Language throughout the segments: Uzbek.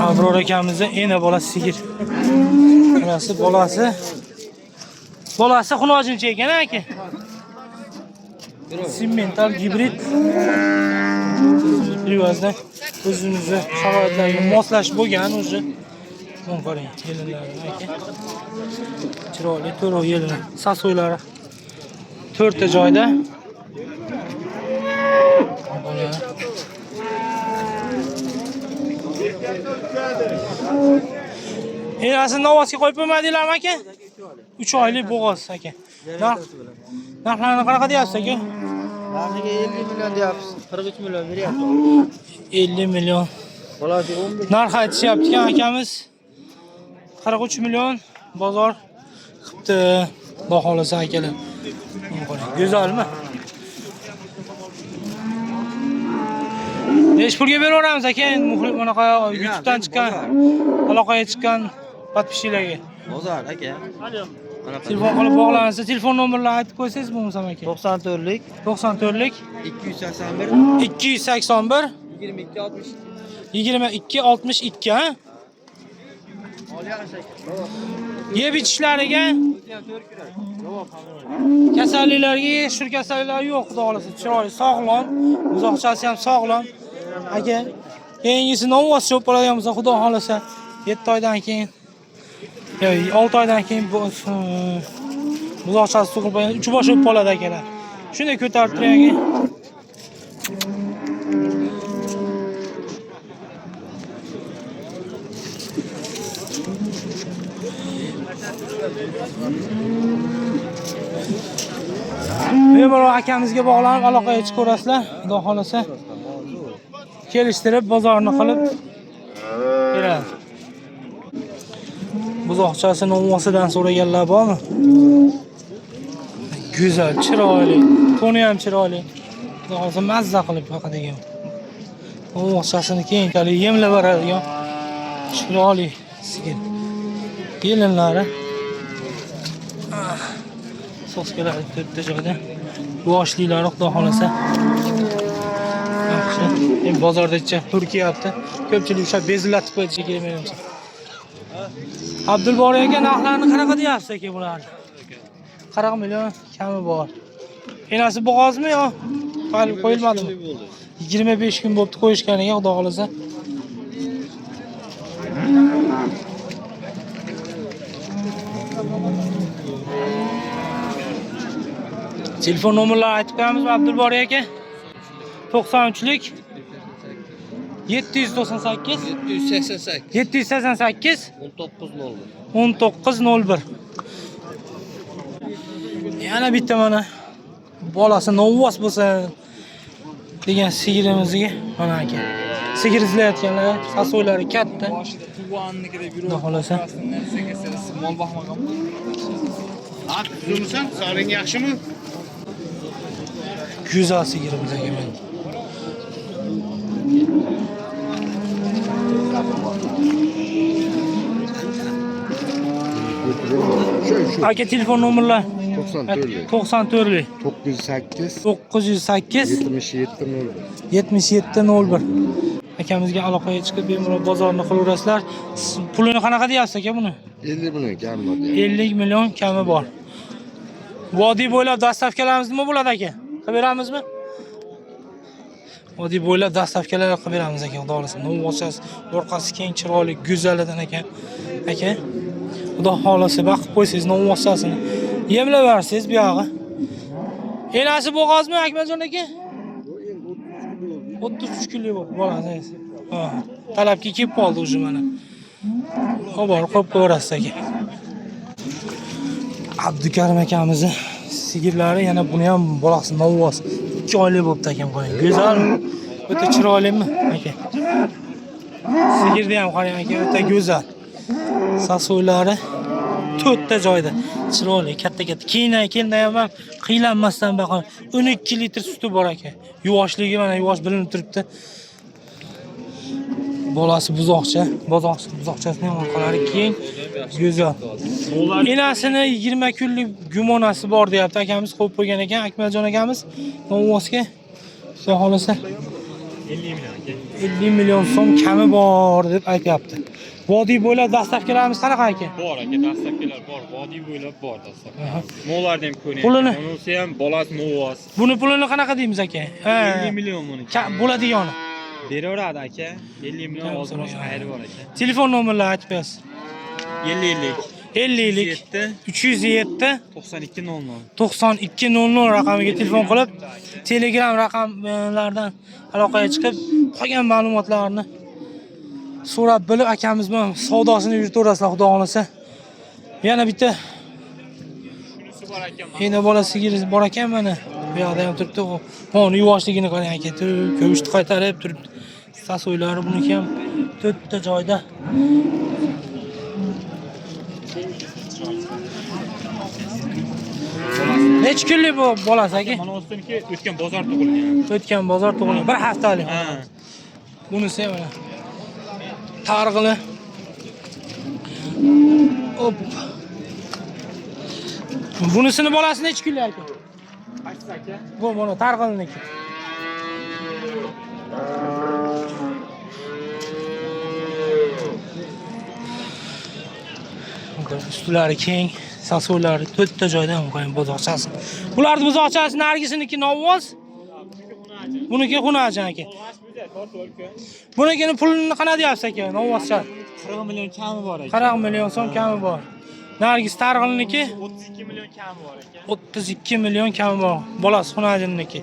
Abror akamizning ena bolasi sigir. Bolasi xunojincha ekan aka. Simmental gibrid. Rivojda o'zimizni sharoitlarga moslashib bo'lgan o'zi. Buni qarang, yelinlari aka. Chiroyli to'rov yelini, sasoylari 4 ta joyda. Asli novosga qo'yib qo'ymadinglarmi aka? 3 oylik bo'g'oz aka. Narxlarni qanaqa deyapsiz aka? Narxiga 50 million deyapsiz. 43 million beryapti. 50 million. Bolasi 15. Narx aytishyapti ekan akamiz. 43 million bozor qilibdi. Xudo xolasa akalar. Go'zalmi? Necha pulga beraveramiz aka? Bunaqa YouTube'dan chiqqan, aloqaga chiqqan podpischilarga. Bozor aka. Telefon qilib bog'lansa, telefon nomerlarini aytib qo'ysangiz bo'lmasa aka. 94lik 94lik 281 281 22 62 ha? Yeb ichishlariga kasalliklarga shur kasalliklar yo'q, xudo xolasa. Chiroyli, sog'lom, uzoqchasi ham sog'lom. Aka, keyingisi novvos cho'p bo'ladigan bo'lsa, xudo xolasa 7 oydan keyin 6 oydan keyin buzoqchasi tug'ilib qo'ygan 3 bosh o'p qoladi akalar. Shunday ko'tarib turing aka. Bemalol akamizga bog'lanib aloqaga chiqaverasizlar, xudo xolasa. Kelishtirib bozorni qilib beradi. Buzoqchasi novvosidan so'raganlar bormi? Go'zal, chiroyli, to'ni ham chiroyli. Xudo xolasa mazza qilib faqatgina. Novvosini keyinchalik yemlab beradigan chiroyli sigir. Kelinlari so'skalari to'rtta joyda. Yoshliklari xudo xolasa. Yaxshi. Bozordacha turkiyapti. Ko'pchilik o'sha bezlatib qo'yishi kerak menimcha. Abdulbor aka narxlarni qanaqa deyapsiz aka bularni? 40 million kami bor. Enasi bo'g'ozmi yo? Qo'yilmadimi? 25 kun bo'libdi qo'yishganiga, xudo xolasa. Telefon nomerlarini aytib qo'yamizmi Abdulbor aka? 93lik 798 788 1901. Yana bitta mana bolasi novvos bo'lsa degan sigirimizga mana aka. Sigir izlayotganlar, sasoylari katta. Xudo xolasa. Mol boqmagan. Qizimsan, sog'ling yaxshimi? Go'zal sigirimiz aka men. Aka telefon nomerlar 94lik 908 7701. Akamizga aloqaga chiqib bemalol bozorni qilaverasizlar. Pulini qanaqa deyapsiz aka buni? 50 million kami bor. 50 million kami bor. Vodiy bo'ylab dastavkalarimiz nima bo'ladi aka? Qilib beramizmi? Vodiy bo'ylab dastavkalar qilib beramiz aka, xudo xolasa. Novvosasi, orqasi keng, chiroyli, go'zalidan ekan. Aka, xudo xolasa baqib qo'ysangiz novvosasini. Yemlab bersangiz bu yog'i. Enasi bo'g'ozmi Akmaljon aka? 33 kunlik bo'ldi bolangiz. Ha, talabga kelib qoldi o'zi mana. Xabar qo'yib qo'yarasiz aka. Abdukarim akamizni sigirlari yana buni ham bolasi novvos. 2 oylik bo'libdi akam qo'ying. Go'zalmi? O'ta chiroylimi aka? Sigirni ham qarang aka, o'ta go'zal. Sasoylari 4 ta joyda. Chiroyli, katta-katta. Keyin ham qiylanmasdan baqing. 12 litr suti bor aka. Yuvoshligi mana yuvosh bilinib turibdi. Bolasi buzoqcha, buzoqchasini ham orqalari keng, go'zal. Enasini 20 kunlik gumonasi bor deyapti akamiz, qo'yib qo'ygan ekan Akmaljon akamiz. Novvosga xudo xolasa 50 million aka. 50 million so'm kami bor deb aytyapti. Vodiy bo'ylab dastavkalarimiz qanaqa aka? Bor aka, dastavkalar bor. Vodiy bo'ylab bor dastavka. Mo'larni ham ko'ring. Pulini? Bunisi ham bolasi novas. Buni pulini qanaqa deymiz aka? 50 million buni. Bo'ladigani. Beraveradi aka. 50 million hozir xayri bor aka. Telefon nomerlarini aytib berasiz. 50 307 9200 raqamiga telefon qilib, Telegram raqamlardan aloqaga chiqib, qolgan ma'lumotlarni so'rab bilib akamiz bilan savdosini yuritaverasizlar, xudo xolasa. Yana bitta yana bola sigir bor ekan mana. Bu yoqda ham turibdi. Uni yuvoshligini qarang aka, ko'mishni qaytarib turibdi. Sasoylari buniki ham to'rtta joyda. Necha kunlik bu bolasi aka? Mana o'ziniki o'tgan bozor tug'ilgan. O'tgan bozor tug'ilgan. Bir haftalik. Ha. Bunisi mana. Targ'ili. Hop. Bunisini bolasi necha kunlik aka? Qaysi aka? Bu mana targ'iliniki. Ustlari keng, sasoylari to'rtta joydan qo'ygan bozorchasi. Bularning bozorchasi narigisiniki novvoz. Buniki xunajan aka. Bunikini pulini qanaqa deyapsiz aka? Novvozcha. 40 million kami bor aka. 40 million so'm kami bor. Nargis targ'iliniki 32 million kami bor aka. 32 million kami bor. Bolasi xunajinniki.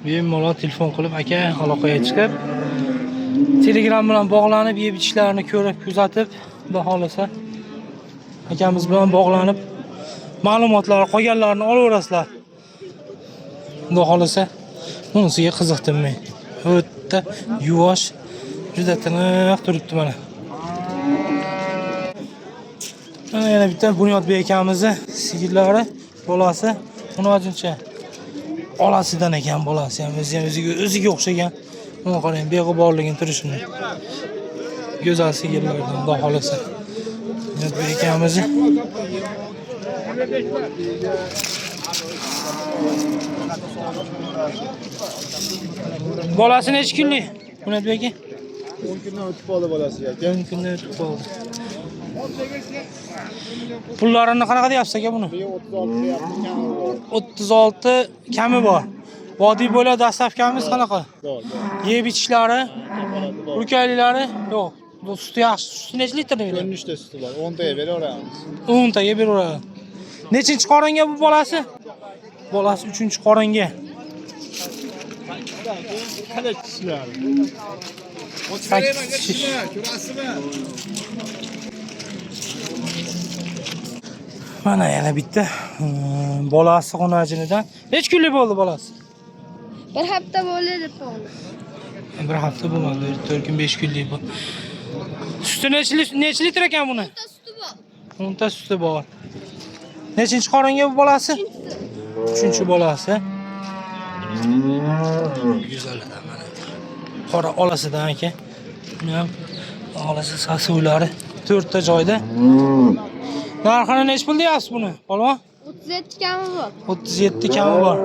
Bemalol telefon qilib aka aloqaga chiqib, Telegram bilan bog'lanib, yeb ichishlarini ko'rib, kuzatib, xudo xolasa akamiz bilan bog'lanib, ma'lumotlar qolganlarini olaverasizlar. Xudo xolasa bunisiga qiziqdim men. O'tda yuvosh, juda tiniq turibdi mana. Mana yana bitta Bunyodbek akamizni sigirlari, bolasi xunojincha. Olasidan ekan bolasi ham o'ziga o'xshagan. Mana qarang, beg'uborligini turishini. Go'zal sigirlardan xudo xolasa. Bunyodbek akamiz bolasi necha kunlik? Bunyodbek aka? 10 kundan o'tib qoldi bolasiga aka. 10 kundan o'tib qoldi. Pullarini qanaqa deyapsiz aka buni? 36 kami bor. Vodiy bo'ylab dastavkamiz qanaqa? Yeb ichishlari, urkaliklari yo'q. Bu suti yaxshi. Suti necha litr beradi? 13 ta suti bor. 10 taga beraveramiz. 10 taga beraveradi. Nechinchi qoringa bu bolasi? Bolasi 3-qoringa. Qanday kishilar? Ko'rasizmi? Mana yana bitta bolasi xonajinidan. Necha kunlik bo'ldi bolasi? Bir hafta bo'ldi deb bo'ldi. Bir hafta bo'lmadi, 4 kun 5 kunlik bu. Suti necha litr ekan buni? Suti bor. 10 ta suti bor. Nechinchi qoringa bu bolasi? 3-bolasi. Go'zalidan mana. Qora olasidan aka. Buni ham olasi sasoylari 4 ta joyda. Narxini necha pul deyapsiz buni? Polvon? 37 kami bor. 37 kami bor.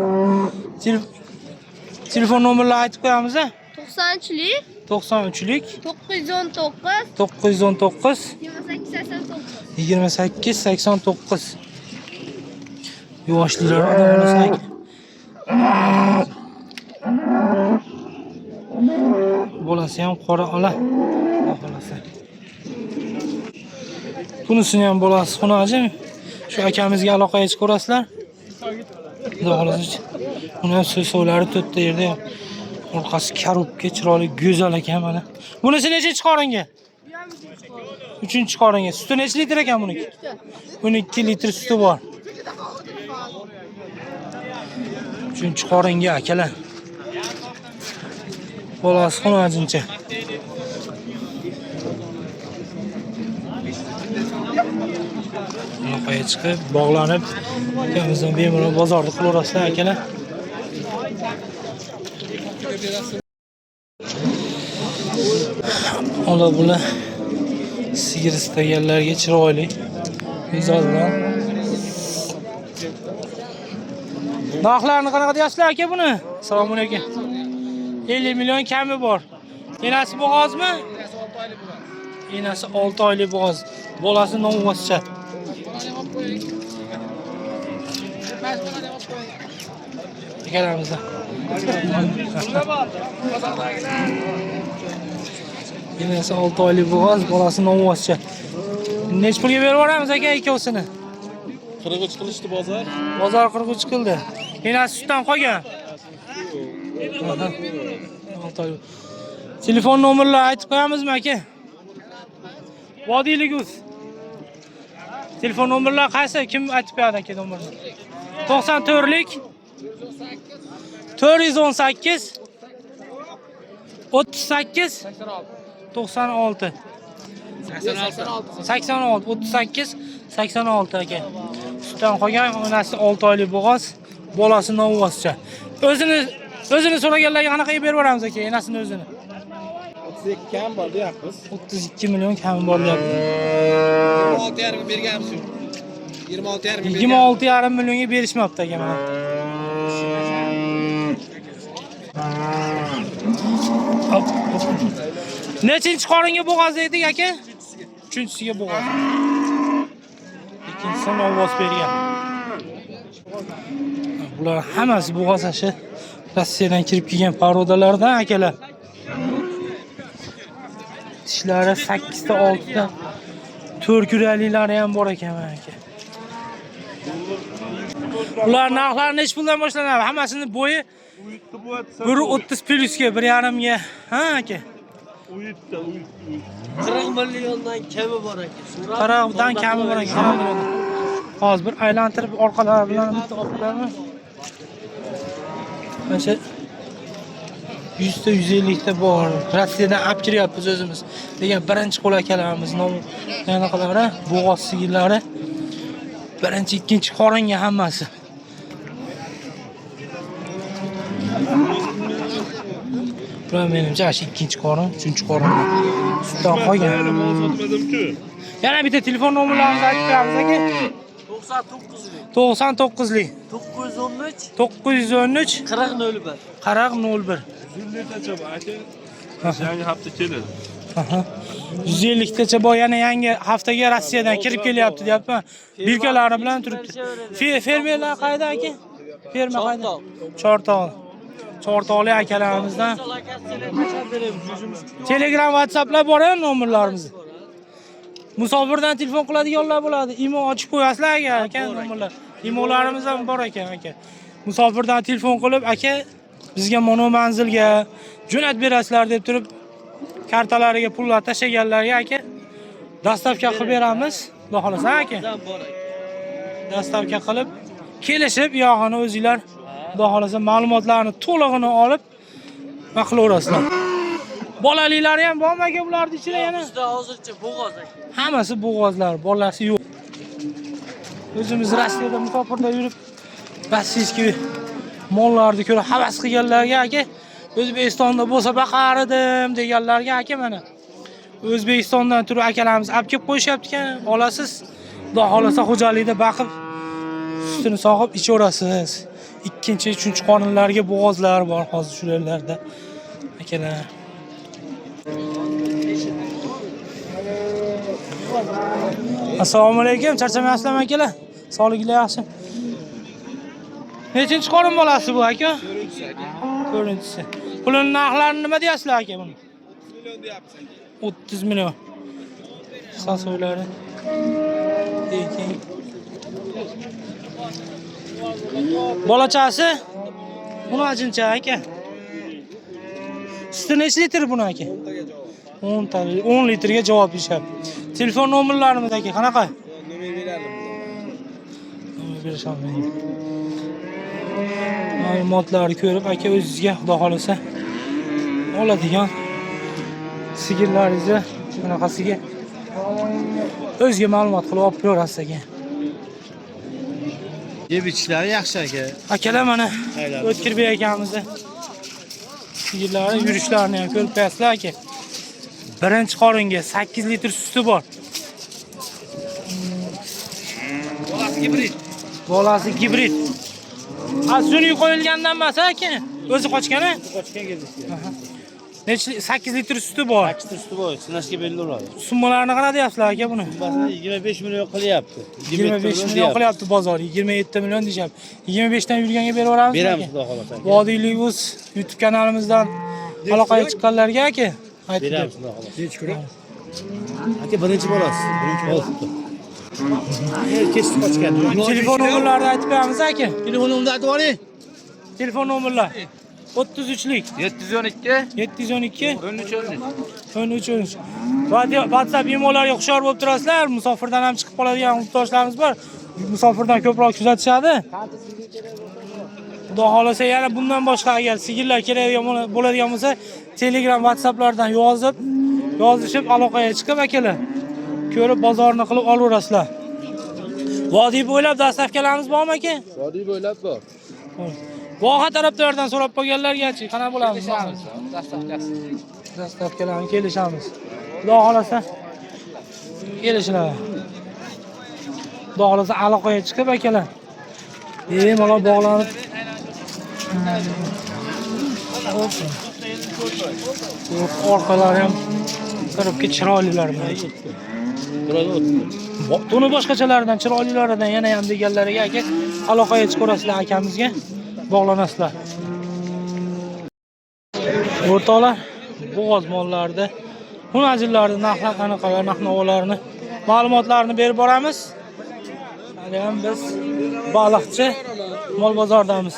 Telefon nomerlarini aytib qo'yamiz-a? 93lik 93lik 919 919 28 89. 28 89. Yuvoshliklar odam bo'lasak. Bolasi ham qora ola. Xohlasak. Bunisini ham bolasi xunojim. Shu akamizga aloqaga chiqib ko'rasizlar. Xudo xolasa. Uni ham so'zlari to'rtta yerda. Orqasi karobka, chiroyli, go'zal ekan mana. Bunisi nechinchi qoringa? 3-qoringa. Suti necha litr ekan buniki? 12 litr suti bor. 3-qoringa akalar. Bolasi xonajincha. Aloqaga chiqib, bog'lanib, akamizdan bemalol bozorda qilaverasizlar akalar. Ola bular sigir istaganlarga chiroyli, go'zaldan Narxlarini qanaqa deyapsizlar aka buni? Assalomu alaykum. 50 million kami bor. Enasi bo'g'ozmi? Enasi 6 oylik bo'g'oz. Bolasi novvoscha. Akaramizda. Enasi 6 oylik bo'g'oz, bolasi novvoscha. Nech pulga berib yuboramiz aka ikkovsini? 43 qilishdi bozor. Bozor 43 qildi. Enasi sutdan qolgan. Telefon nomerlarini aytib qo'yamizmi aka? Vodiyliguz. Telefon nomerlari qaysi? Kim aytib beradi aka nomerni? 94lik 418 38 96 86 38 86 aka. Sutdan qolgan onasi 6 oylik bo'g'oz, bolasi novvoscha. O'zini so'raganlarga qanaqa berib yuboramiz aka, enasini o'zini? 32 kam bor deyapmiz. 32 million kam bor deyapti. 26,5 berganmiz. 26,5 26,5 millionga berishmabdi aka mana. Nechinchi qoringa bo'g'oz dedik aka? 3-siga bo'g'oz. Ikkinchisi novvos bergan. Bular hammasi bo'g'oz ashi. Rossiyadan kirib kelgan parodalardan akalar. Tishlari 8 ta 6 ta 4 yuraliklari ham bor ekan aka. Ular narxlari nech puldan boshlanadi? Hammasini bo'yi 1.30 plyusga, 1.5 ga. Ha aka? 40 milliondan kami bor aka. 40 dan kami bor ekan. Hozir bir aylantirib orqalari bilan bitta o'qilamiz. Mana 100 ta 150 ta bor. Rossiyadan olib kiryapmiz o'zimiz. Degan birinchi qo'l akalarimiz yana qiladi, bo'g'oz sigirlari. Birinchi, ikkinchi qoringa hammasi. Bular menimcha ikkinchi qorin, uchinchi qorin. Sutdan qolgan. Yana bitta telefon nomerlarini aytib beramiz aka. 99lik 913 4001 Yangi hafta keladi. 150 tacha bor, yana yangi haftaga Rossiyadan kirib kelyapti deyapman. Bilkalari bilan turibdi. Fermerlar qayda aka? Ferma qayda? Chortoqli akalarimizdan. Telegram, WhatsApplar bor-ku nomerlarimiz. Musofirdan telefon qiladiganlar bo'ladi. Imo ochib qo'yasizlar aka nomerlar. Imolarimiz ham bor ekan aka. Musofirdan telefon qilib, aka bizga mono manzilga jo'natib berasizlar deb turib, kartalariga pullar tashaganlarga aka dastavka qilib beramiz. Xudo xolasa aka. Dastavka qilib kelishib, yog'ini o'zingizlar xudo xolasa ma'lumotlarni to'lig'ini olib qilaverasizlar. Bolaliklari ham bormi aka bularning ichida yana? Bizda hozircha bo'g'oz aka. Hammasi bo'g'ozlar, bolasi yo'q. O'zimiz Rossiyada musofirda yurib, rossiyskiy mollarni ko'rib havas qilganlarga aka, O'zbekistonda bo'lsa baqar edim deganlarga aka mana O'zbekistondan turib akalarimiz olib kelib qo'yishyapti ekan, olasiz. Xudo xolasa xo'jalikda baqib sutini sog'ib ichaverasiz. Ikkinchi, uchinchi qorinlarga bo'g'ozlar bor hozir shu yerlarda. Akalar. Assalomu alaykum, charchamayapsizlarmi akalar? Sog'liginglar yaxshi. Nechinchi qorin bolasi bu aka? 4-chi. Pulning narxlarini nima deyapsizlar aka buni? 30 million deyapsiz. 30 million. Sasoylari. Ekin. Bolachasi? Buni ajincha aka. Suti necha litr buni aka? 10 litrga javob berishyapti. Telefon nomerlarimiz aka qanaqa? Nomer berardim. Nomer berishaman. Ma'lumotlarni ko'rib aka o'zingizga xudo xolasa oladigan sigirlaringizni bunaqasiga o'zga ma'lumot qilib olib berasiz aka. Yeb ichishlari yaxshi aka. Akalar mana O'tkirbek akamizni sigirlari yurishlarini ham ko'rib qo'yasizlar aka. Birinchi qoringa 8 litr suti bor. Bolasi gibrid. Suniy qo'yilgandan emas aka. O'zi qochgani? Qochgan kelishdi. Necha 8 litr suti bor. 8 usti bor, sinashga belli bo'ladi. Summalarni qara deyapsizlar aka buni? Summasi 25 million qilyapti. 25 million qilyapti bozor, 27 million deyapti. 25 dan yurganga berib yuboramiz. Beramiz xudo xolasa. Vodiylik uz YouTube kanalimizdan aloqaga chiqqanlarga aka aytib Beramiz xudo xolasa. Necha kura? Aka birinchi bolasi. Birinchi bolasi. Kesib qochgan. Telefon nomerlarini aytib beramiz aka. Telefon nomerini aytib oling. Telefon nomerlar 33lik 712 712 13 13 WhatsApp imolarga hushyor bo'lib turasizlar. Musofirdan ham chiqib qoladigan yurtdoshlarimiz bor. Musofirdan ko'proq kuzatishadi. Xudo xolasa yana bundan boshqa agar sigirlar kerak bo'ladigan bo'lsa, Telegram, WhatsApplardan yozishib aloqaga chiqib akalar ko'rib bozorni qilib olaverasizlar. Vodiy bo'ylab dastavkalarimiz bormi aka? Vodiy bo'ylab bor. Voha tarafdorlardan so'rab qolganlarga-chi qana bo'lamiz? Dastavkalarni kelishamiz. Xudo xolasa kelishlar. Xudo xolasa aloqaga chiqib akalar. Bemalol bog'lanib. Orqalari ham tarafga chiroylilar mana. Buni boshqachalardan chiroylilaridan yana ham deganlariga aka aloqaga chiqarasizlar akamizga. Bog'lanasizlar. O'rtoqlar, bo'g'oz mollarida xunajillarning narxlari qanaqalar, narx-navolarni ma'lumotlarini berib boramiz. Hali ham biz baliqchi mol bozordamiz.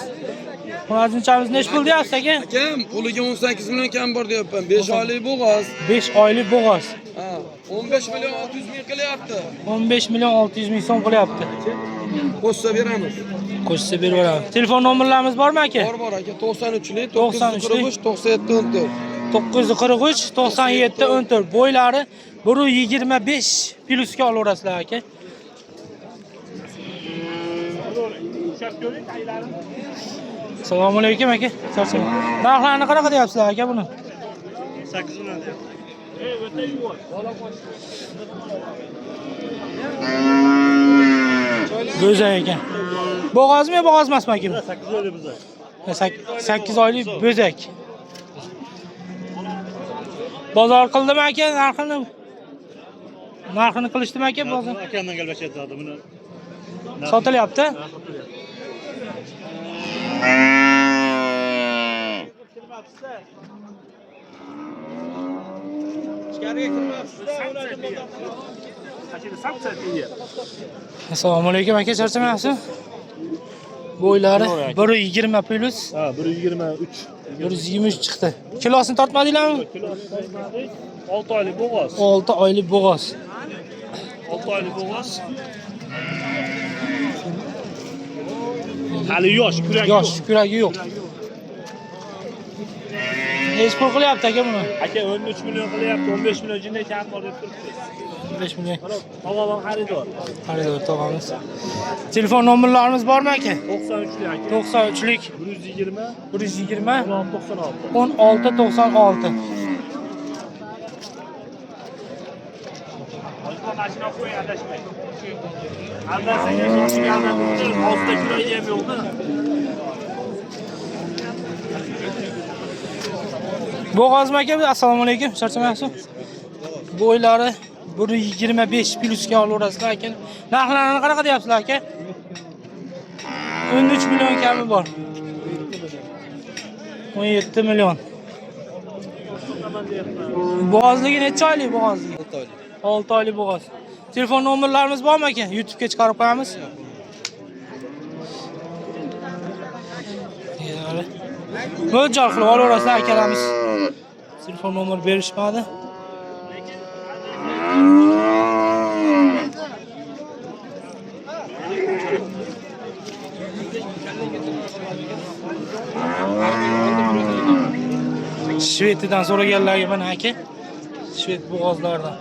Xunajinchamiz nech pul deyapsiz aka? Akam, puliga 18 million kam bor deyapman. 5 oylik bo'g'oz. 5 oylik bo'g'oz. Ha, 15 million 600 ming qilyapti. 15 million 600 ming so'm qilyapti. Qo'shsa beramiz. Qo'shsa berib beramiz. Telefon nomerlarimiz bormi aka? Bor aka, 93lik 943 97 14. 943 97 14. Bo'ylari 125 plyusga olaverasizlar aka. Assalomu alaykum aka. Narxlarni qanaqa deyapsizlar aka buni? 8 million deyapti. Bo'zak ekan. Bo'g'ozmi, bo'g'oz emasmi aka? 8 oylik bo'zak. 8 oylik bo'zak. Bozor qildimi aka narxini? Narxini qilishdimi aka bozor? Akamdan galbashyapti buni. Sotilyapti? Assalomu alaykum aka, charchamayapsiz? Bo'ylari 120 plus. Ha, 123. 123 chiqdi. Kilosini tortmadinglarmi? 6 oylik bo'g'oz. 6 oylik bo'g'oz. 6 oylik bo'g'oz. Hali yosh, kuragi yo'q. Yosh, kuragi yo'q. Nech pul qilyapti aka buni? Aka 13 million qilyapti, 15 million jinday kam bor deb turibdi. 15 million. To'g'on xaridor. Xaridor tog'amiz. Telefon nomerlarimiz bormi aka? 93lik aka. 93lik 120 120 16 96. 16 96. Mashina qo'ying, adashmang. Aldasangiz o'zingizga aldanib, hozirda kuragi ham yo'qda. Bo'g'ozmi aka? Assalomu alaykum. Charchamayapsiz? Bo'ylari 125 plyusga olaverasizlar aka. Narxlarini qanaqa deyapsizlar aka? 13 million kami bor. 17 million. Bo'g'ozligi necha oylik bo'g'ozligi? 6 oylik. 6 oylik bo'g'oz. Telefon nomerlarimiz bormi aka? YouTube'ga chiqarib qo'yamiz. Mo'ljal qilib olaverasizlar akalarimiz. Telefon nomer berishmadi. Shvetidan so'raganlarga mana aka. Shvet bo'g'ozlardan.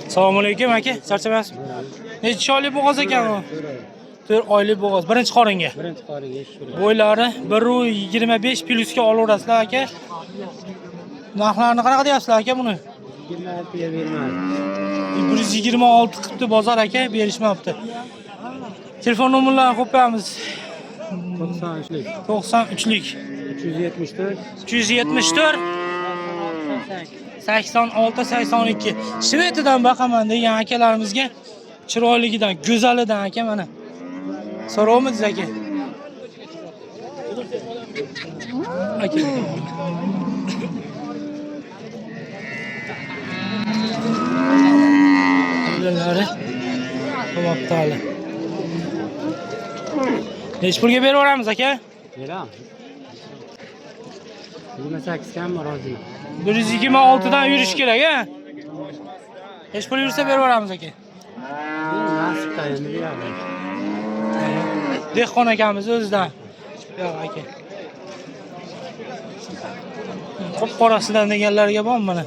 Assalomu alaykum aka. Charchamayapsizmi? Necha oylik bo'g'oz ekan u? 4 oylik bo'g'oz. Birinchi qoringa. Birinchi qoriga ish ko'radi. Bo'ylari 125 plyusga olaverasizlar aka. Narxlarini qanaqa deyapsizlar aka buni? 26 ga bermaydi. 126 qilibdi bozor aka, berishmabdi. Telefon nomerlarini qo'yamiz. 93lik 374 374 86 82. Shvetidan baqaman degan akalarimizga chiroyligidan, go'zalidan aka mana. So'rovmiz aka. Aka. Bularni qo'yaptilar. Necha pulga berib yuboramiz aka? Beram. 28 kammi roziman. 126 dan yurish kerak a? Necha pul yursa berib yuboramiz aka? Nasibda endi deyapman. Dehqon akamiz o'zidan. Yo'q aka. Qop qorasidan deganlarga bormi mana?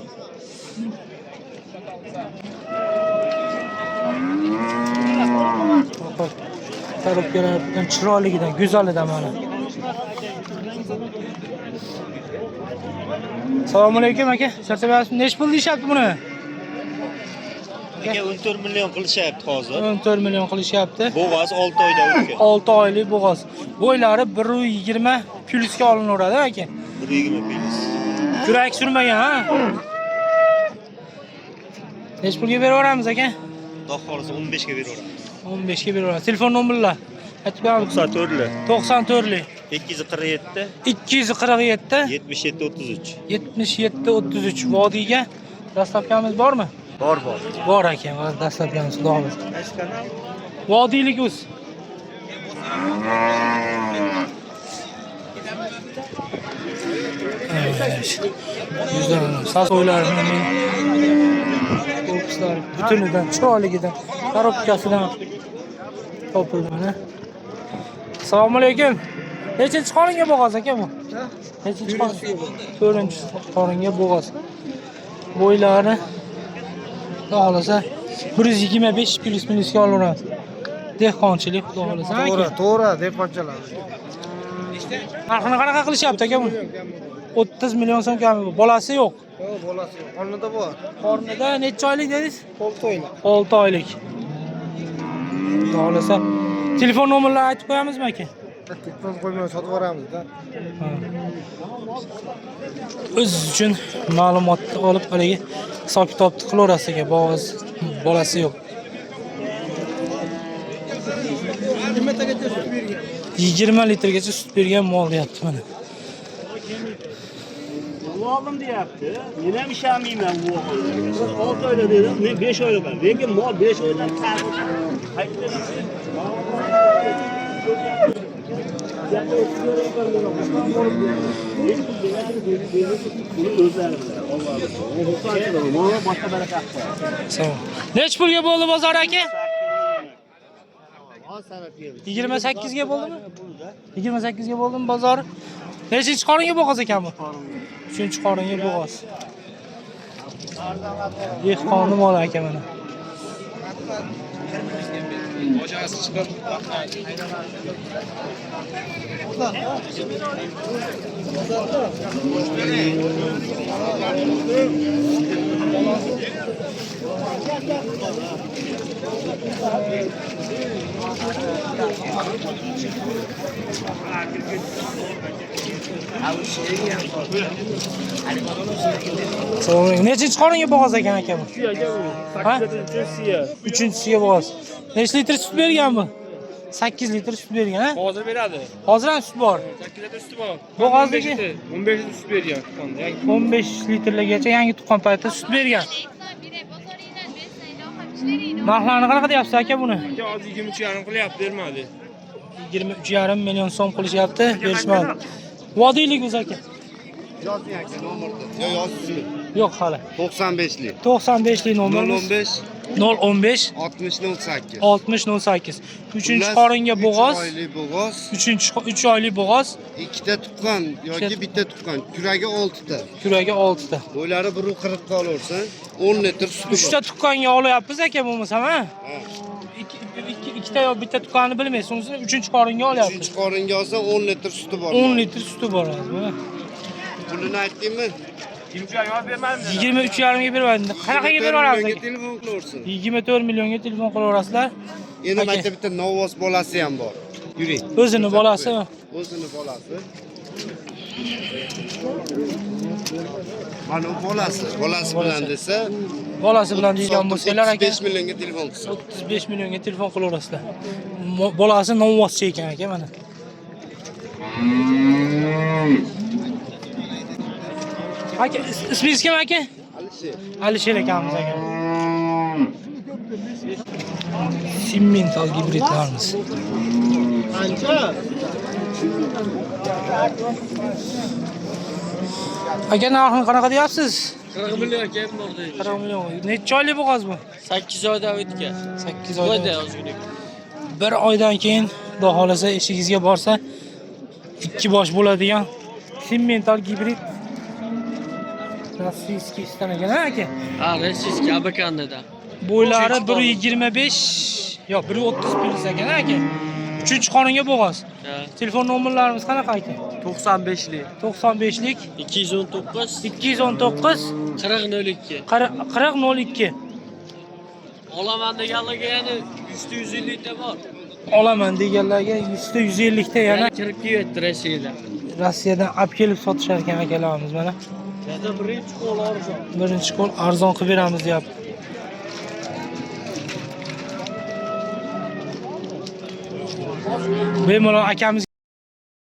Tarib kelayotgan chiroyligidan, go'zalidan mana. Assalomu alaykum aka. Charchabayapsiz? Necha pul deyapti buni? Aka 14 million qilishyapti hozir. 14 million qilishyapti. Bo'g'oz 6 oyda o'tgan. 6 oylik bo'g'oz. Bo'ylari 120 plyusga olinaveradi aka. 120 plyus. Kurak surmagan ha? Necha pulga berib yuboramiz aka? Xudo xolisa 15 ga beraveramiz. 15 ga berib yuboramiz. Telefon nomerlar. Aytib beramiz. 94lik 94lik 247 247 77 33. 77 33 vodiyga dastlabkamiz bormi? Bor. Bor aka, dastlabkamiz xudo xolisa. Qaysi kanal? Vodiylik o'z. Güzel. Saz oylarının korkuslar bütünüden, çoğaligidan, karobkasından topildi mana. Assalomu alaykum. Nechinchi qoringa bo'g'oz aka bu? Nechinchi qorin? 4-chi qoringa bo'g'oz. Bo'ylari xudo xolasa 125 plus minusga olaveramiz. Dehqonchilik xudo xolasa. To'g'ri, dehqonchilar. Narxini qanaqa qilishyapti aka buni? 30 million so'm kami bu. Bolasi yo'q. Yo'q, bolasi yo'q. Qornida bor. Qornida necha oylik dedingiz? 6 oylik. 6 oylik. Xudo xolasa. Telefon nomerlarini aytib qo'yamizmi aka? Telefon qo'ymay sotib yuboramiz-da. O'z uchun ma'lumotni olib haligi hisob-kitobni qilaverasiz aka. Bo'g'oz bolasi yo'q. 20 litrgacha sut bergan mol deyapti mana. Oldim deyapti. Men ham ishamayman bu o'g'il. 6 oyda dedim, men 5 oyda qildim. Lekin mol 5 oydan kam. Necha pulga bo'ldi bozor aka? 28 ga bo'ldimi? 28 ga bo'ldimi bozor? Nechinchi qoringa bo'g'oz ekan bu? 3-chi qoringa bo'g'oz. Dehqonni mol aka mana. Bochasi chiqib. Nechinchi qoringa bo'g'oz ekan aka bu? Ha? 3-siga bo'g'oz. Necha litr sut bergan bu? 8 litr sut bergan, ha? Hozir beradi. Hozir ham sut bor. 8 litr suti bor. Bo'g'ozdagi 15 litr sut bergan. 15 litrlargacha yangi tuqqan paytda sut bergan. Narxlarini qanaqa deyapsiz aka buni? Hozir 23,5 qilyapti, bermadi. 23,5 million so'm qilishyapti, berishmadi. Vodiylik o'zi aka. Yozing aka nomerni. Yo yozing. Yo'q hali. 95lik. 95lik nomerimiz 015 6008. 6008. 3-chi qoringa bo'g'oz. 3 oylik bo'g'oz. 3 oylik bo'g'oz. Ikkita tuqqan yoki bitta tuqqan. Kuragi 6 ta. Kuragi 6 ta. Bo'ylari 140 ta olaversan, 10 litr suti 3 ta tuqqanga olyapmiz aka bo'lmasam, ha? Ikkita yo bitta tuqqanni bilmaysiz, unisini 3-chi qoringa olyapmiz. 3 qoringa olsa 10 litr suti bor. 10 litr suti bor hozir. Pulini aytdingmi? 23 yarim olib bermadim. 23,5 ga berib qanaqaga berib olasiz? Millionga telefon qilaversin. 24 millionga telefon qilaverasizlar. Endi Aka. maktabda Novos bolasi ham bor. Yuring. O'zini bolasi. O'zini bolasi. Mana bu bolasi. Bolasi bilan desa, Bolasi bilan deydigan bo'lsalar aka 35 millionga telefon qilsin. 35 millionga telefon qilaverasizlar. Bolasi novvoschi ekan aka mana. Aka, ismingiz kim aka? Alisher. Alisher akamiz aka. Simmental gibridlarimiz. Qancha? Aka, narxini qanaqa deyapsiz? 40 million kam bo'ldi. 40 million. Necha oylik bo'g'oz bu? 8 oydan o'tgan. 8 Oyda oydan. ozgina. Bir oydan keyin xudo xolasa eshigingizga borsa 2 bosh bo'ladigan simmental gibrid rossiyskiy stan ekan aka. Ha, rossiyskiy abakandada. Bo'ylari 1.25 yo'q 1.30 plyus ekan aka. 3-qonunga bo'g'oz. Ha, Telefon nomerlarimiz qanaqa aka? 95lik, 95lik 219 219 4002. 4002. Olaman deganlarga yana 150 ta bor. Olaman deganlarga 150 ta yana Kirib kelyapti Rossiyada. Rossiyadan olib kelib sotishar ekan akalarimiz mana. Yana birinchi qo'l arzon. Birinchi qo'l arzon qilib beramiz deyapti. Bemalol akamiz